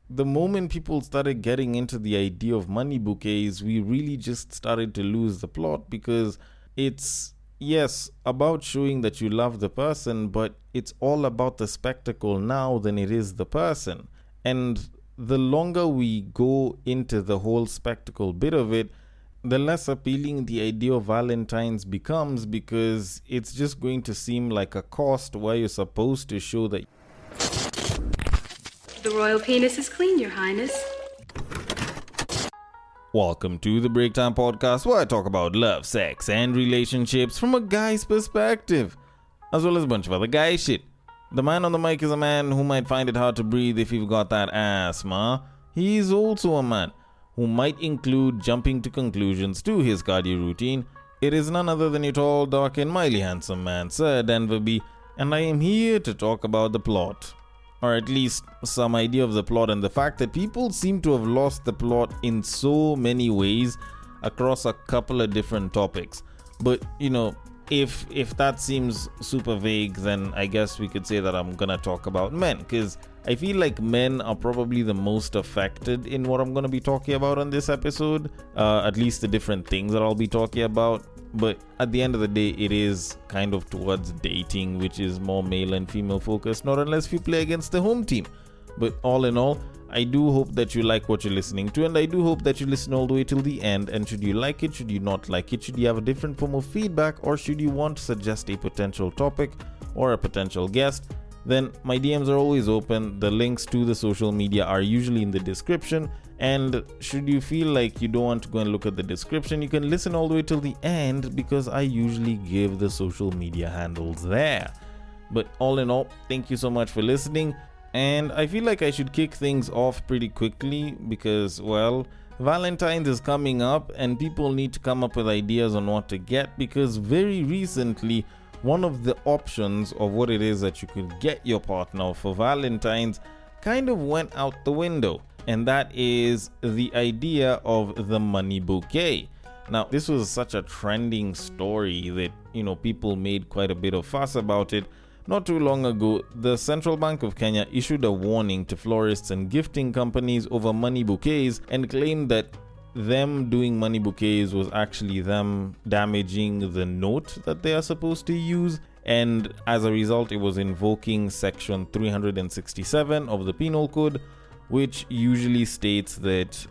the moment people started getting into the idea of money bouquets, we really just started to lose the plot, because it's, yes, about showing that you love the person, but it's all about the spectacle now than it is the person. And the longer we go into the whole spectacle bit of it, the less appealing the idea of Valentine's becomes, because it's just going to seem like a cost where you're supposed to show that the royal penis is clean, Your Highness. Welcome to the Break Time Podcast, where I talk about love, sex, and relationships from a guy's perspective, as well as a bunch of other guy shit. The man on the mic is a man who might find it hard to breathe if you've got that asthma. He's also a man who might include jumping to conclusions to his cardio routine. It is none other than your tall, dark, and mildly handsome man, Sir Denver B, and I am here to talk about the plot. Or at least some idea of the plot, and the fact that people seem to have lost the plot in so many ways across a couple of different topics. But, if that seems super vague, then I guess we could say that I'm gonna talk about men, because I feel like men are probably the most affected in what I'm gonna be talking about on this episode, at least the different things that I'll be talking about. But at the end of the day, it is kind of towards dating, which is more male and female focused, not unless you play against the home team. But all in all, I do hope that you like what you're listening to, and I do hope that you listen all the way till the end. And should you like it, should you not like it, should you have a different form of feedback, or should you want to suggest a potential topic or a potential guest, then my DMs are always open. The links to the social media are usually in the description. And should you feel like you don't want to go and look at the description, you can listen all the way till the end, because I usually give the social media handles there. But all in all, thank you so much for listening. And I feel like I should kick things off pretty quickly because, well, Valentine's is coming up and people need to come up with ideas on what to get, because very recently, one of the options of what it is that you could get your partner for Valentine's kind of went out the window. And that is the idea of the money bouquet. Now, this was such a trending story that, people made quite a bit of fuss about it. Not too long ago, the Central Bank of Kenya issued a warning to florists and gifting companies over money bouquets and claimed that them doing money bouquets was actually them damaging the note that they are supposed to use. And as a result, it was invoking Section 367 of the Penal Code, which usually states that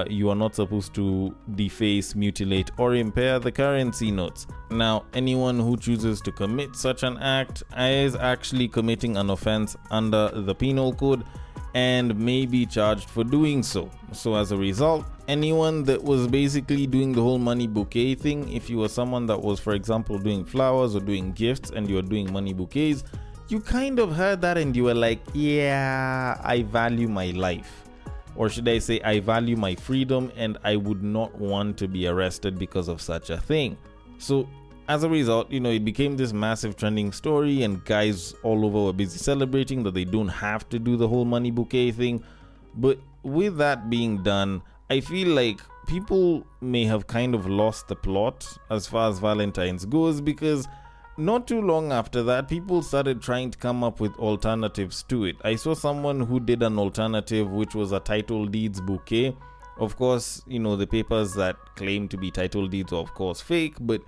you are not supposed to deface, mutilate, or impair the currency notes. Now, anyone who chooses to commit such an act is actually committing an offense under the Penal Code and may be charged for doing so. So as a result, anyone that was basically doing the whole money bouquet thing, if you were someone that was, for example, doing flowers or doing gifts and you were doing money bouquets, you kind of heard that and you were like, yeah, I value my life. Or should I say, I value my freedom and I would not want to be arrested because of such a thing. So as a result, it became this massive trending story, and guys all over were busy celebrating that they don't have to do the whole money bouquet thing. But with that being done, I feel like people may have kind of lost the plot as far as Valentine's goes, because not too long after that, people started trying to come up with alternatives to it. I saw someone who did an alternative, which was a title deeds bouquet. Of course, the papers that claim to be title deeds were of course fake, but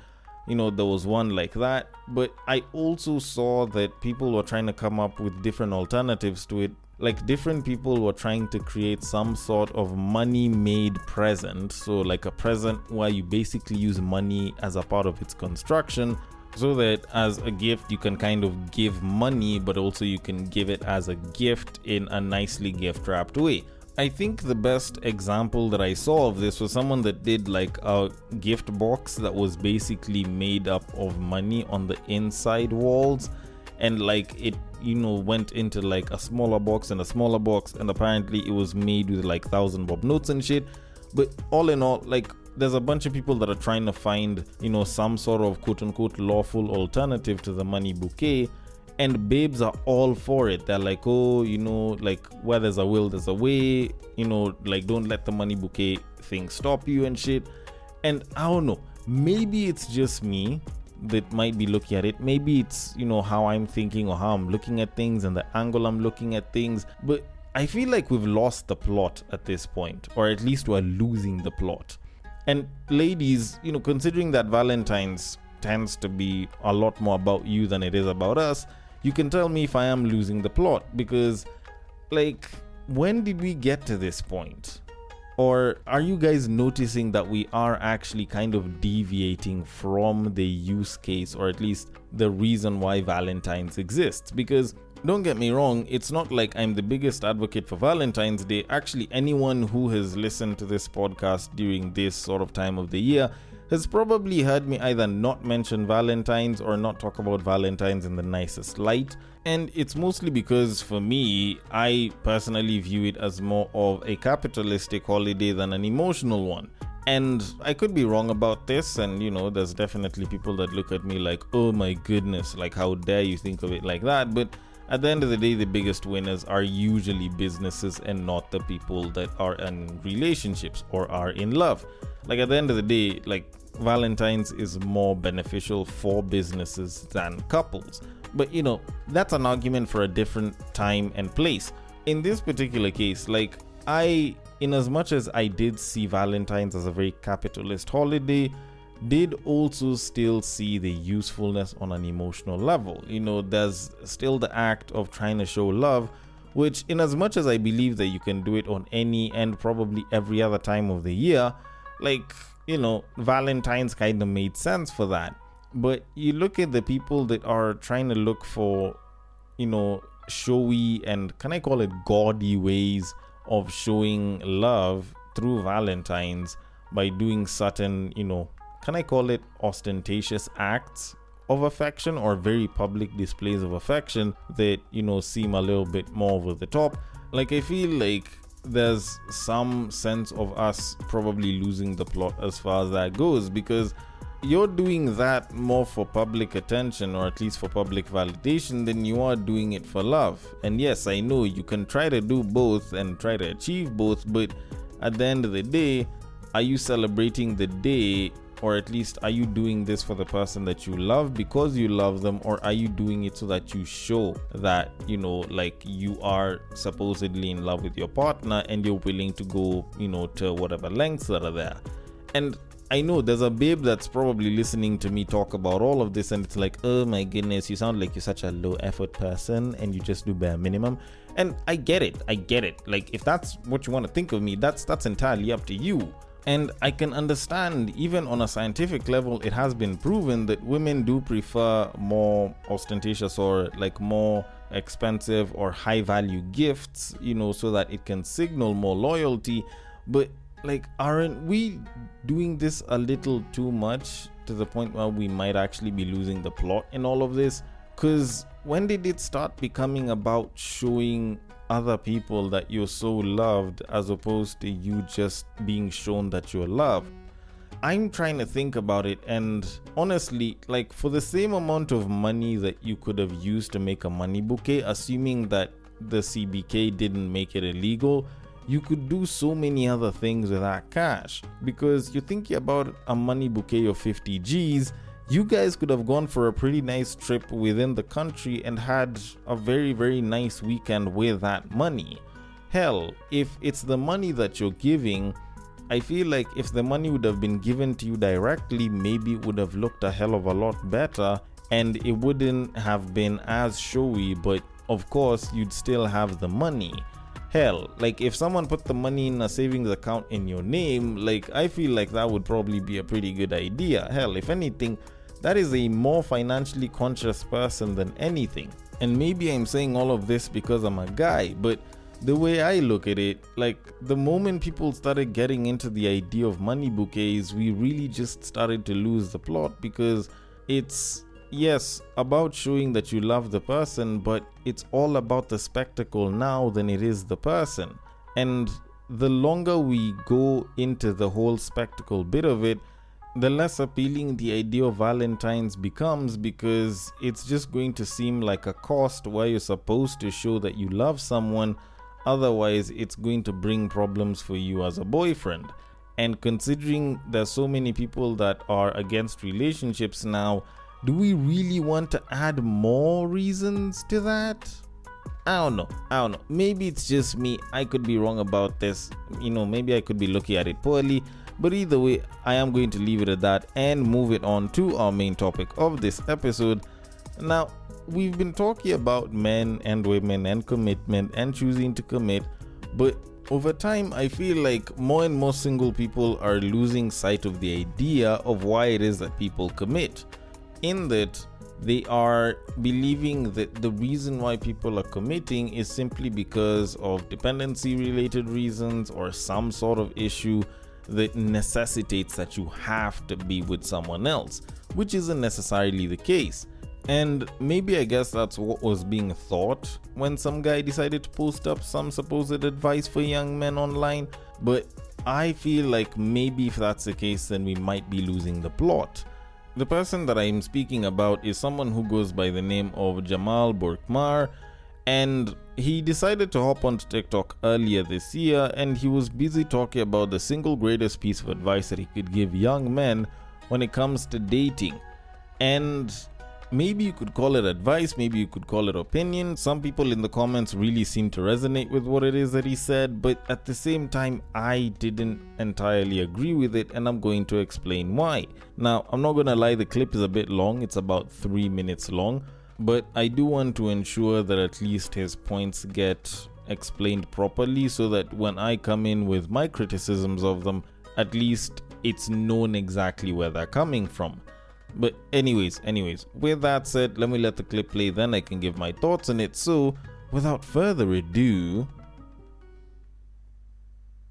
there was one like that. But I also saw that people were trying to come up with different alternatives to it. Like, different people were trying to create some sort of money-made present. So like a present where you basically use money as a part of its construction, so that as a gift you can kind of give money, but also you can give it as a gift in a nicely gift wrapped way. I think the best example that I saw of this was someone that did like a gift box that was basically made up of money on the inside walls, and like it went into like a smaller box and a smaller box, and apparently it was made with like 1,000 bob notes and shit. But all in all, like, there's a bunch of people that are trying to find some sort of quote-unquote lawful alternative to the money bouquet, and babes are all for it. They're like, oh, like, where there's a will there's a way, like, don't let the money bouquet thing stop you and shit. And I don't know, maybe it's just me that might be looking at it, maybe it's how I'm thinking or how I'm looking at things and the angle I'm looking at things, but I feel like we've lost the plot at this point, or at least we're losing the plot. And ladies, considering that Valentine's tends to be a lot more about you than it is about us, you can tell me if I am losing the plot, because when did we get to this point? Or are you guys noticing that we are actually kind of deviating from the use case, or at least the reason why Valentine's exists? Because don't get me wrong, it's not like I'm the biggest advocate for Valentine's Day. Actually, anyone who has listened to this podcast during this sort of time of the year has probably heard me either not mention Valentine's or not talk about Valentine's in the nicest light. And it's mostly because for me, I personally view it as more of a capitalistic holiday than an emotional one. And I could be wrong about this, and there's definitely people that look at me like, oh my goodness, like how dare you think of it like that. But at the end of the day, the biggest winners are usually businesses and not the people that are in relationships or are in love. At the end of the day, Valentine's is more beneficial for businesses than couples. But that's an argument for a different time and place. In this particular case, in as much as I did see Valentine's as a very capitalist holiday, did also still see the usefulness on an emotional level. There's still the act of trying to show love, which in as much as I believe that you can do it on any and probably every other time of the year, Valentine's kind of made sense for that. But you look at the people that are trying to look for, showy and, can I call it gaudy ways of showing love through Valentine's by doing certain, can I call it ostentatious acts of affection or very public displays of affection that, seem a little bit more over the top. I feel like there's some sense of us probably losing the plot as far as that goes, because you're doing that more for public attention, or at least for public validation, than you are doing it for love. And yes, I know you can try to do both and try to achieve both, but at the end of the day, are you celebrating the day, or at least are you doing this for the person that you love because you love them, or are you doing it so that you show that, you are supposedly in love with your partner and you're willing to go, to whatever lengths that are there? And I know there's a babe that's probably listening to me talk about all of this, and it's like, oh my goodness, you sound like you're such a low effort person and you just do bare minimum. And I get it. If that's what you want to think of me, that's entirely up to you. And I can understand, even on a scientific level, it has been proven that women do prefer more ostentatious or more expensive or high value gifts, so that it can signal more loyalty. But aren't we doing this a little too much to the point where we might actually be losing the plot in all of this? Because when did it start becoming about showing other people that you're so loved as opposed to you just being shown that you're loved? I'm trying to think about it, and honestly, for the same amount of money that you could have used to make a money bouquet, assuming that the CBK didn't make it illegal, you could do so many other things with that cash. Because you're thinking about a money bouquet of 50 G's, you guys could have gone for a pretty nice trip within the country and had a very, very nice weekend with that money. Hell, if it's the money that you're giving, I feel like if the money would have been given to you directly, maybe it would have looked a hell of a lot better and it wouldn't have been as showy, but of course you'd still have the money. Hell, if someone put the money in a savings account in your name, I feel like that would probably be a pretty good idea. Hell, if anything, that is a more financially conscious person than anything. And maybe I'm saying all of this because I'm a guy, but the way I look at it, the moment people started getting into the idea of money bouquets, we really just started to lose the plot, because it's, yes, about showing that you love the person, but it's all about the spectacle now than it is the person. And the longer we go into the whole spectacle bit of it, the less appealing the idea of Valentine's becomes, because it's just going to seem like a cost where you're supposed to show that you love someone. Otherwise, it's going to bring problems for you as a boyfriend. And considering there's so many people that are against relationships now, do we really want to add more reasons to that? I don't know. Maybe it's just me. I could be wrong about this. Maybe I could be looking at it poorly. But either way, I am going to leave it at that and move it on to our main topic of this episode. Now, we've been talking about men and women and commitment and choosing to commit, but over time, I feel like more and more single people are losing sight of the idea of why it is that people commit. In that, they are believing that the reason why people are committing is simply because of dependency related reasons or some sort of issue that necessitates that you have to be with someone else, which isn't necessarily the case. And maybe I guess that's what was being thought when some guy decided to post up some supposed advice for young men online. But I feel like maybe if that's the case, then we might be losing the plot. The person that I'm speaking about is someone who goes by the name of Jamal Burkmar, and he decided to hop onto TikTok earlier this year, and he was busy talking about the single greatest piece of advice that he could give young men when it comes to dating. And maybe you could call it advice, maybe you could call it opinion. Some people in the comments really seem to resonate with what it is that he said, but at the same time, I didn't entirely agree with it, and I'm going to explain why. Now, I'm not going to lie, the clip is a bit long. It's about 3 minutes long, but I do want to ensure that at least his points get explained properly so that when I come in with my criticisms of them, at least it's known exactly where they're coming from. But anyways, with that said, let me let the clip play, then I can give my thoughts on it. So, without further ado...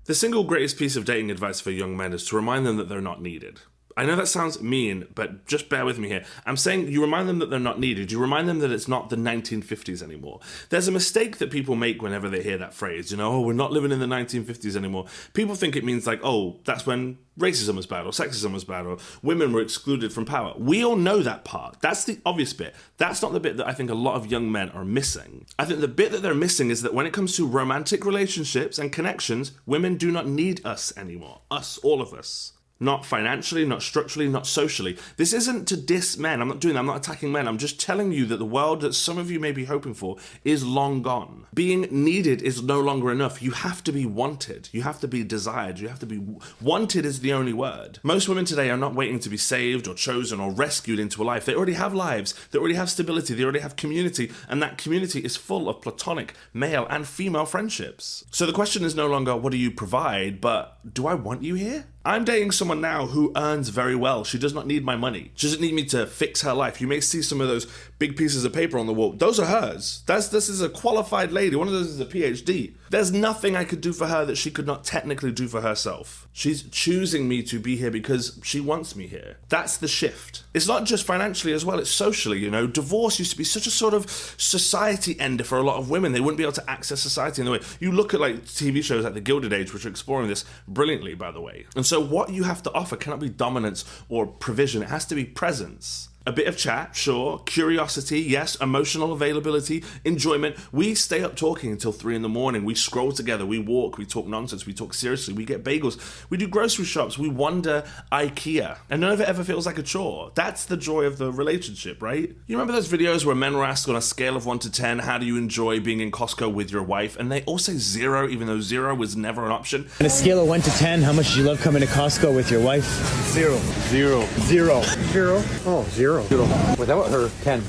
The single greatest piece of dating advice for young men is to remind them that they're not needed. I know that sounds mean, but just bear with me here. I'm saying you remind them that they're not needed. You remind them that it's not the 1950s anymore. There's a mistake that people make whenever they hear that phrase, oh, we're not living in the 1950s anymore. People think it means like, oh, that's when racism was bad or sexism was bad or women were excluded from power. We all know that part. That's the obvious bit. That's not the bit that I think a lot of young men are missing. I think the bit that they're missing is that when it comes to romantic relationships and connections, women do not need us anymore. Us, all of us. Not financially, not structurally, not socially. This isn't to diss men. I'm not doing that. I'm not attacking men. I'm just telling you that the world that some of you may be hoping for is long gone. Being needed is no longer enough. You have to be wanted. You have to be desired. You have to be wanted is the only word. Most women today are not waiting to be saved or chosen or rescued into a life. They already have lives. They already have stability. They already have community. And that community is full of platonic male and female friendships. So the question is no longer, what do you provide? But do I want you here? I'm dating someone now who earns very well. She does not need my money. She doesn't need me to fix her life. You may see some of those big pieces of paper on the wall. Those are hers. This is a qualified lady. One of those is a PhD. There's nothing I could do for her that she could not technically do for herself. She's choosing me to be here because she wants me here. That's the shift. It's not just financially as well, it's socially, Divorce used to be such a sort of society ender for a lot of women. They wouldn't be able to access society in the way. You look at like TV shows like The Gilded Age, which are exploring this brilliantly, by the way. And so what you have to offer cannot be dominance or provision. It has to be presence. A bit of chat, sure. Curiosity, yes. Emotional availability, enjoyment. We stay up talking until 3 a.m. We scroll together, we walk, we talk nonsense, we talk seriously, we get bagels, we do grocery shops, we wander IKEA. And none of it ever feels like a chore. That's the joy of the relationship, right? You remember those videos where men were asked on a scale of 1 to 10, how do you enjoy being in Costco with your wife? And they all say 0, even though 0 was never an option. On a scale of 1 to 10, how much do you love coming to Costco with your wife? 0. 0. 0. 0. Oh, 0. Without her, 10.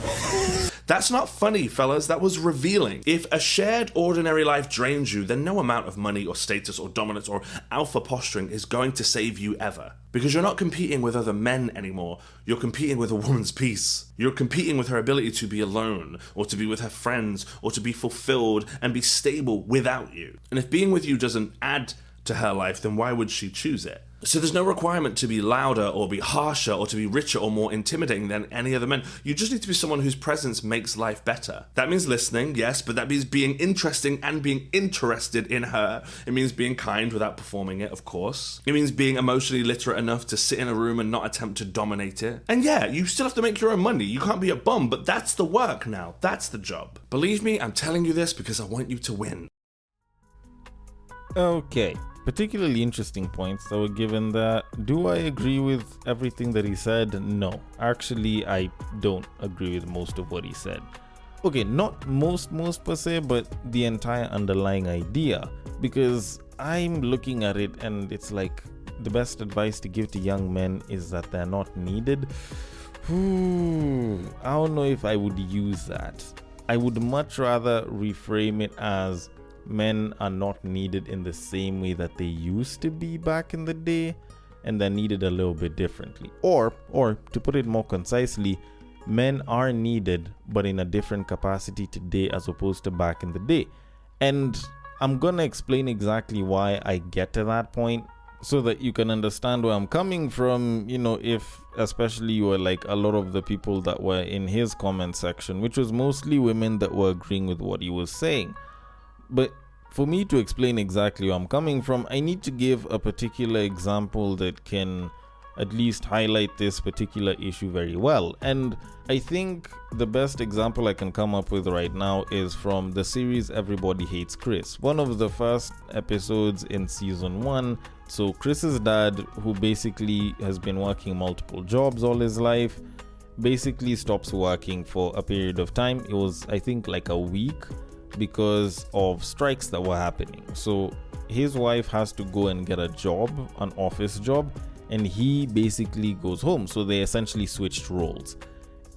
That's not funny, fellas. That was revealing. If a shared ordinary life drains you, then no amount of money or status or dominance or alpha posturing is going to save you ever. Because you're not competing with other men anymore. You're competing with a woman's peace. You're competing with her ability to be alone, or to be with her friends, or to be fulfilled and be stable without you. And if being with you doesn't add to her life, then why would she choose it? So there's no requirement to be louder or be harsher or to be richer or more intimidating than any other men. You just need to be someone whose presence makes life better. That means listening, yes, but that means being interesting and being interested in her. It means being kind without performing it, of course. It means being emotionally literate enough to sit in a room and not attempt to dominate it. And yeah, you still have to make your own money. You can't be a bum, but that's the work now. That's the job. Believe me, I'm telling you this because I want you to win. Okay. Particularly interesting points that were given that. Do I agree with everything that he said? No. Actually, I don't agree with most of what he said. Okay, not most per se, but the entire underlying idea. Because I'm looking at it and it's like the best advice to give to young men is that they're not needed. I don't know if I would use that. I would much rather reframe it as men are not needed in the same way that they used to be back in the day, and they're needed a little bit differently. Or to put it more concisely, men are needed but in a different capacity today as opposed to back in the day. And I'm gonna explain exactly why I get to that point so that you can understand where I'm coming from, if especially you were like a lot of the people that were in his comment section, which was mostly women that were agreeing with what he was saying. But for me to explain exactly where I'm coming from, I need to give a particular example that can at least highlight this particular issue very well. And I think the best example I can come up with right now is from the series Everybody Hates Chris, one of the first episodes in season 1. So Chris's dad, who basically has been working multiple jobs all his life, basically stops working for a period of time. It was, I think, like a week because of strikes that were happening. So his wife has to go and get a job, an office job, and he basically goes home. So they essentially switched roles.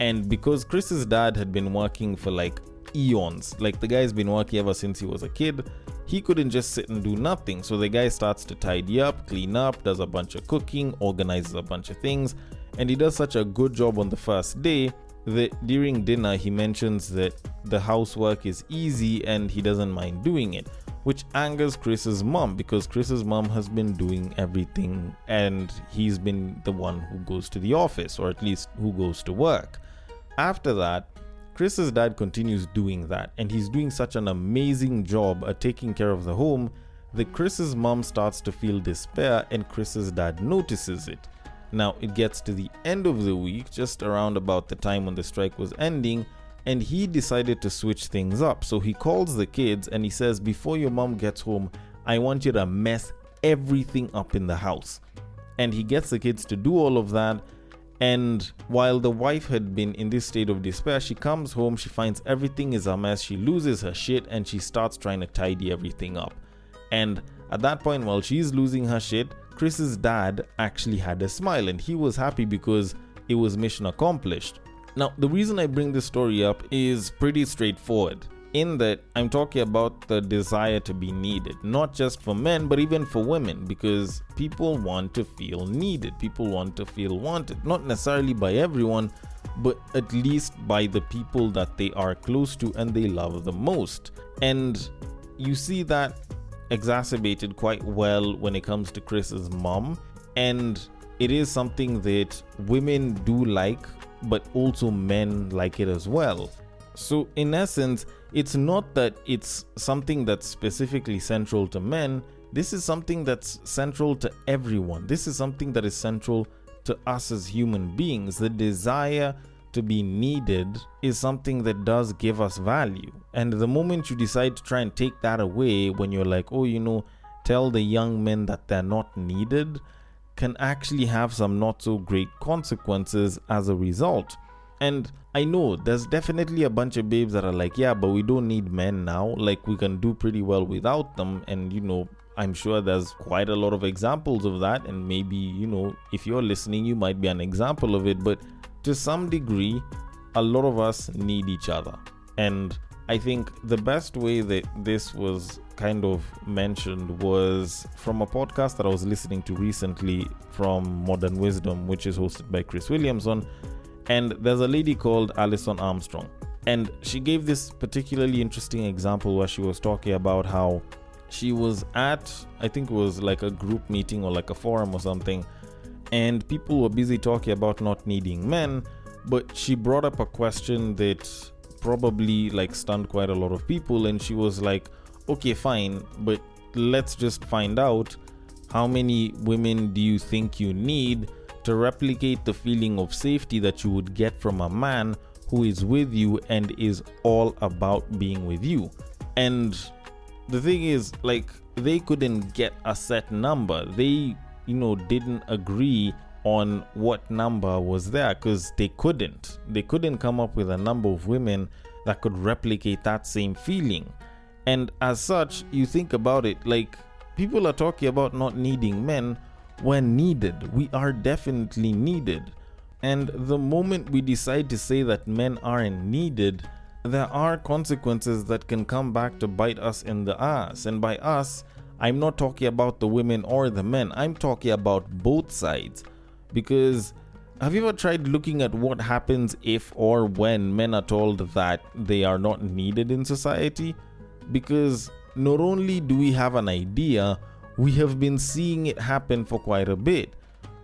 And because Chris's dad had been working for like eons, like the guy's been working ever since he was a kid, he couldn't just sit and do nothing. So the guy starts to tidy up, clean up, does a bunch of cooking, organizes a bunch of things, and he does such a good job on the first day that during dinner he mentions that the housework is easy and he doesn't mind doing it, which angers Chris's mom because Chris's mom has been doing everything and he's been the one who goes to the office, or at least who goes to work. After that, Chris's dad continues doing that, and he's doing such an amazing job at taking care of the home that Chris's mom starts to feel despair, and Chris's dad notices it. Now, it gets to the end of the week, just around about the time when the strike was ending, and he decided to switch things up. So he calls the kids and he says, before your mom gets home, I want you to mess everything up in the house. And he gets the kids to do all of that. And while the wife had been in this state of despair, she comes home, she finds everything is a mess, she loses her shit, and she starts trying to tidy everything up. And at that point, while she's losing her shit, Chris's dad actually had a smile, and he was happy because it was mission accomplished. Now, the reason I bring this story up is pretty straightforward, in that I'm talking about the desire to be needed, not just for men, but even for women, because people want to feel needed. People want to feel wanted, not necessarily by everyone, but at least by the people that they are close to and they love the most. And you see that exacerbated quite well when it comes to Chris's mom, and it is something that women do like, but also men like it as well. So in essence, it's not that it's something that's specifically central to men. This is something that's central to everyone. This is something that is central to us as human beings. The desire to be needed is something that does give us value. And the moment you decide to try and take that away, when you're like, tell the young men that they're not needed, can actually have some not so great consequences as a result. And I know there's definitely a bunch of babes that are like, yeah, but we don't need men now. Like, we can do pretty well without them. And, I'm sure there's quite a lot of examples of that. And maybe, if you're listening, you might be an example of it. But to some degree, a lot of us need each other. And I think the best way that this was kind of mentioned was from a podcast that I was listening to recently from Modern Wisdom, which is hosted by Chris Williamson. And there's a lady called Alison Armstrong. And she gave this particularly interesting example where she was talking about how she was at, I think it was like a group meeting or like a forum or something, and people were busy talking about not needing men, but she brought up a question that probably like stunned quite a lot of people, and she was like, okay, fine, but let's just find out how many women do you think you need to replicate the feeling of safety that you would get from a man who is with you and is all about being with you. And the thing is, like, they couldn't get a set number. They, didn't agree on what number was there because they couldn't come up with a number of women that could replicate that same feeling. And as such, you think about it, like, people are talking about not needing men when needed. We are definitely needed. And the moment we decide to say that men aren't needed, there are consequences that can come back to bite us in the ass. And by us, I'm not talking about the women or the men. I'm talking about both sides. Because have you ever tried looking at what happens if or when men are told that they are not needed in society? Because not only do we have an idea, we have been seeing it happen for quite a bit.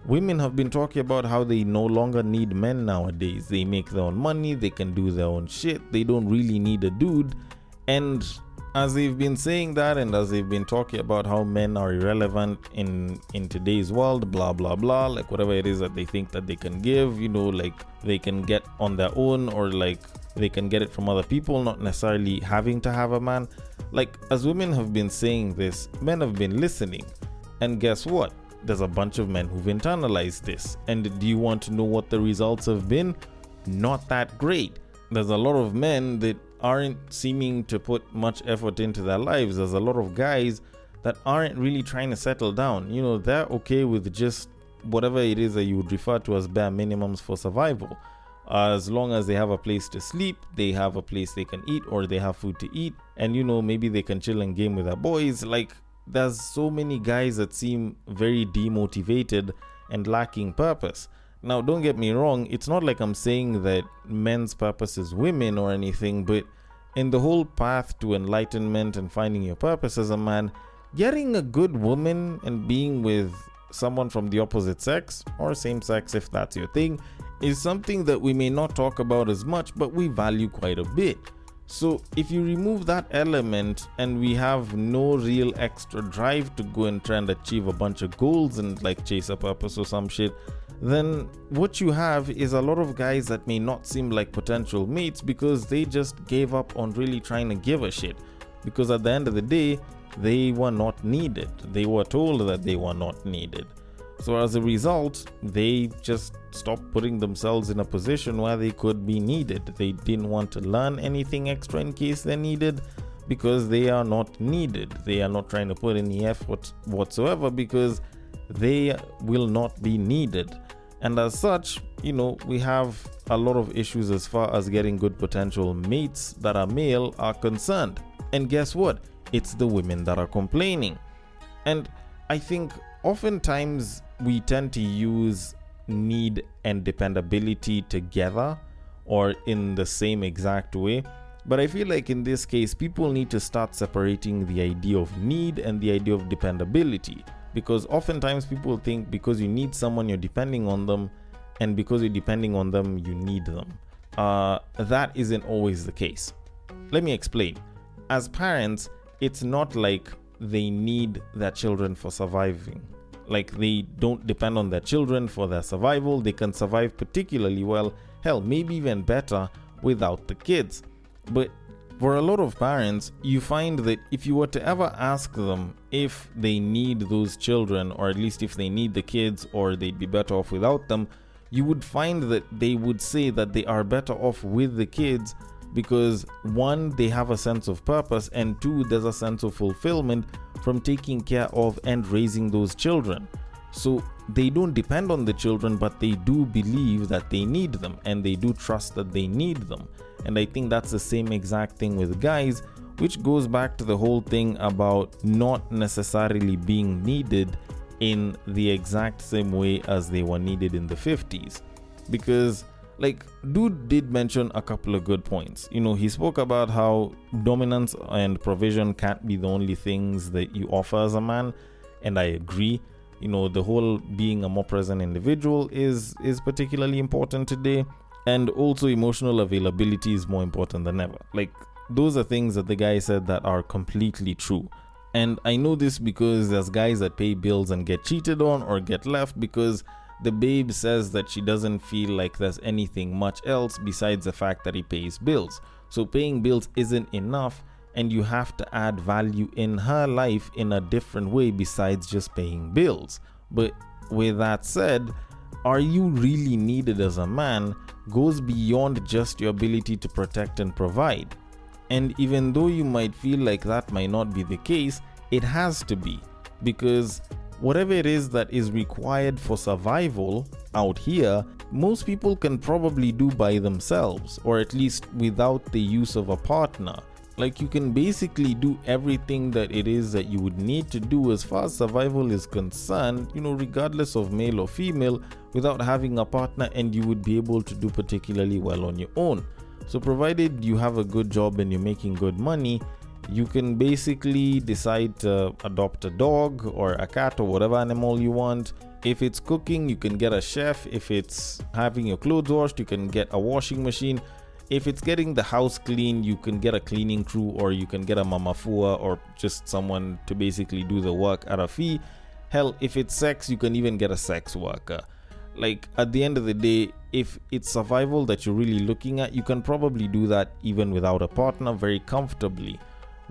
Women have been talking about how they no longer need men nowadays. They make their own money, they can do their own shit, they don't really need a dude. And as they've been saying that, and as they've been talking about how men are irrelevant in today's world, blah blah blah, like whatever it is that they think that they can give, like they can get on their own, or like they can get it from other people, not necessarily having to have a man. Like, as women have been saying this, men have been listening. And guess what? There's a bunch of men who've internalized this. And do you want to know what the results have been? Not that great. There's a lot of men that aren't seeming to put much effort into their lives. There's a lot of guys that aren't really trying to settle down. They're okay with just whatever it is that you would refer to as bare minimums for survival. As long as they have a place to sleep, they have a place they can eat, or they have food to eat, and maybe they can chill and game with their boys. Like, there's so many guys that seem very demotivated and lacking purpose. Now, don't get me wrong, it's not like I'm saying that men's purpose is women or anything, but in the whole path to enlightenment and finding your purpose as a man, getting a good woman and being with someone from the opposite sex, or same sex if that's your thing, is something that we may not talk about as much, but we value quite a bit. So if you remove that element and we have no real extra drive to go and try and achieve a bunch of goals and like chase a purpose or some shit, then what you have is a lot of guys that may not seem like potential mates because they just gave up on really trying to give a shit. Because at the end of the day, they were not needed. They were told that they were not needed. So as a result, they just stopped putting themselves in a position where they could be needed. They didn't want to learn anything extra in case they're needed because they are not needed. They are not trying to put any effort whatsoever because they will not be needed. And as such, we have a lot of issues as far as getting good potential mates that are male are concerned. And guess what? It's the women that are complaining. And I think oftentimes we tend to use need and dependability together or in the same exact way. But I feel like in this case, people need to start separating the idea of need and the idea of dependability. Because oftentimes people think because you need someone, you're depending on them, and because you're depending on them, you need them. That isn't always the case. Let me explain. As parents, it's not like they need their children for surviving. Like, they don't depend on their children for their survival. They can survive particularly well, hell, maybe even better without the kids. But for a lot of parents, you find that if you were to ever ask them if they need those children, or at least if they need the kids or they'd be better off without them, you would find that they would say that they are better off with the kids because one, they have a sense of purpose, and two, there's a sense of fulfillment from taking care of and raising those children. So they don't depend on the children, but they do believe that they need them, and they do trust that they need them. And I think that's the same exact thing with guys, which goes back to the whole thing about not necessarily being needed in the exact same way as they were needed in the 50s. Because, like, dude did mention a couple of good points. He spoke about how dominance and provision can't be the only things that you offer as a man, and I agree. The whole being a more present individual is particularly important today, and also emotional availability is more important than ever. Like, those are things that the guy said that are completely true. And I know this because there's guys that pay bills and get cheated on or get left because the babe says that she doesn't feel like there's anything much else besides the fact that he pays bills. So paying bills isn't enough, and you have to add value in her life in a different way besides just paying bills. But with that said, are you really needed as a man goes beyond just your ability to protect and provide. And even though you might feel like that might not be the case, it has to be, because whatever it is that is required for survival out here, most people can probably do by themselves, or at least without the use of a partner. Like, you can basically do everything that it is that you would need to do as far as survival is concerned, regardless of male or female, without having a partner, and you would be able to do particularly well on your own. So provided you have a good job and you're making good money, you can basically decide to adopt a dog or a cat or whatever animal you want. If it's cooking, you can get a chef. If it's having your clothes washed, you can get a washing machine. If it's getting the house clean, you can get a cleaning crew, or you can get a mamafua, or just someone to basically do the work at a fee. Hell, if it's sex, you can even get a sex worker. Like, at the end of the day, if it's survival that you're really looking at, you can probably do that even without a partner very comfortably.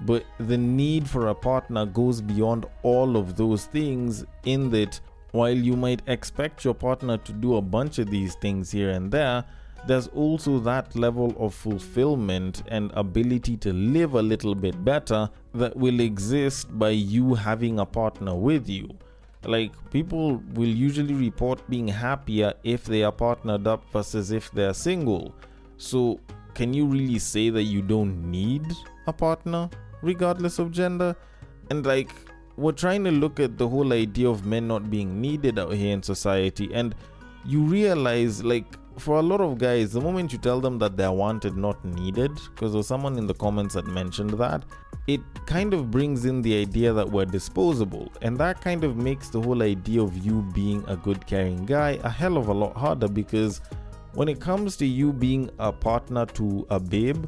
But the need for a partner goes beyond all of those things, in that while you might expect your partner to do a bunch of these things here and there, there's also that level of fulfillment and ability to live a little bit better that will exist by you having a partner with you. Like, people will usually report being happier if they are partnered up versus if they're single. So can you really say that you don't need a partner regardless of gender? And like, we're trying to look at the whole idea of men not being needed out here in society, and you realize, like, for a lot of guys, the moment you tell them that they're wanted, not needed, because there's someone in the comments that mentioned that, it kind of brings in the idea that we're disposable, and that kind of makes the whole idea of you being a good caring guy a hell of a lot harder, because when it comes to you being a partner to a babe,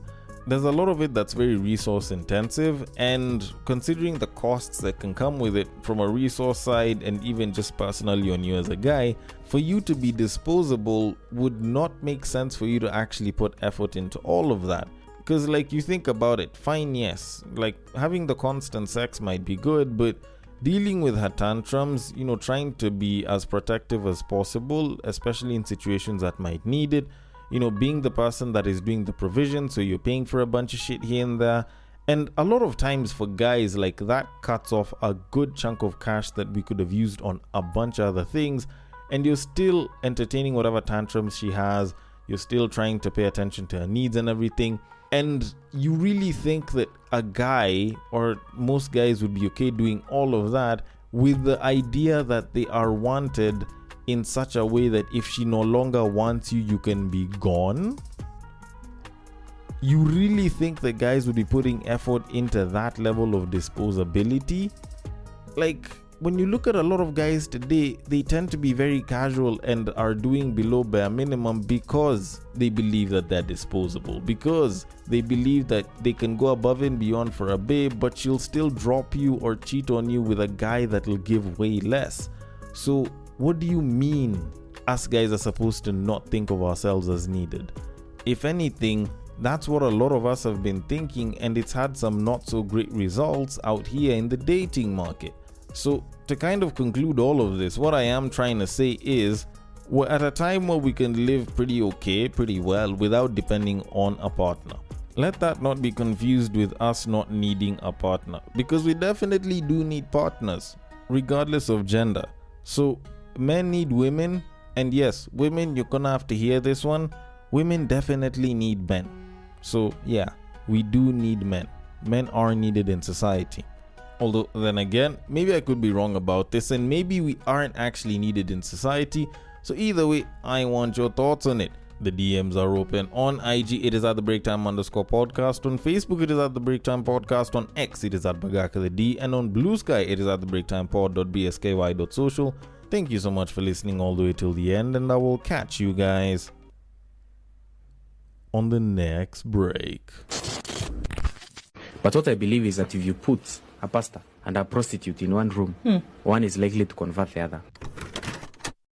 there's a lot of it that's very resource intensive, and considering the costs that can come with it from a resource side, and even just personally on you as a guy, for you to be disposable would not make sense for you to actually put effort into all of that. Because, like, you think about it, fine, yes, like, having the constant sex might be good, but dealing with her tantrums, trying to be as protective as possible, especially in situations that might need it, being the person that is doing the provision, so you're paying for a bunch of shit here and there. And a lot of times for guys, like, that cuts off a good chunk of cash that we could have used on a bunch of other things, and you're still entertaining whatever tantrums she has, you're still trying to pay attention to her needs and everything. And you really think that a guy, or most guys, would be okay doing all of that with the idea that they are wanted in such a way that if she no longer wants you, you can be gone? You really think that guys would be putting effort into that level of disposability? Like, when you look at a lot of guys today, they tend to be very casual and are doing below bare minimum because they believe that they're disposable, because they believe that they can go above and beyond for a babe, but she'll still drop you or cheat on you with a guy that'll give way less. So what do you mean us guys are supposed to not think of ourselves as needed? If anything, that's what a lot of us have been thinking, and it's had some not so great results out here in the dating market. So to kind of conclude all of this, what I am trying to say is, we're at a time where we can live pretty well without depending on a partner. Let that not be confused with us not needing a partner, because we definitely do need partners, regardless of gender. So men need women, and yes, women, you're gonna have to hear this one, women definitely need men. So yeah, we do need men. Men are needed in society. Although then again, maybe I could be wrong about this, and maybe we aren't actually needed in society. So either way, I want your thoughts on it. The DMs are open. On IG, it is at the Breaktime_podcast. On Facebook, it is at the Breaktime Podcast. On X, it is at Bagaka the D. And on Bluesky, it is at the breaktimepod.bsky.social. Thank you so much for listening all the way till the end, and I will catch you guys on the next break. But what I believe is that if you put a pastor and a prostitute in one room, one is likely to convert the other.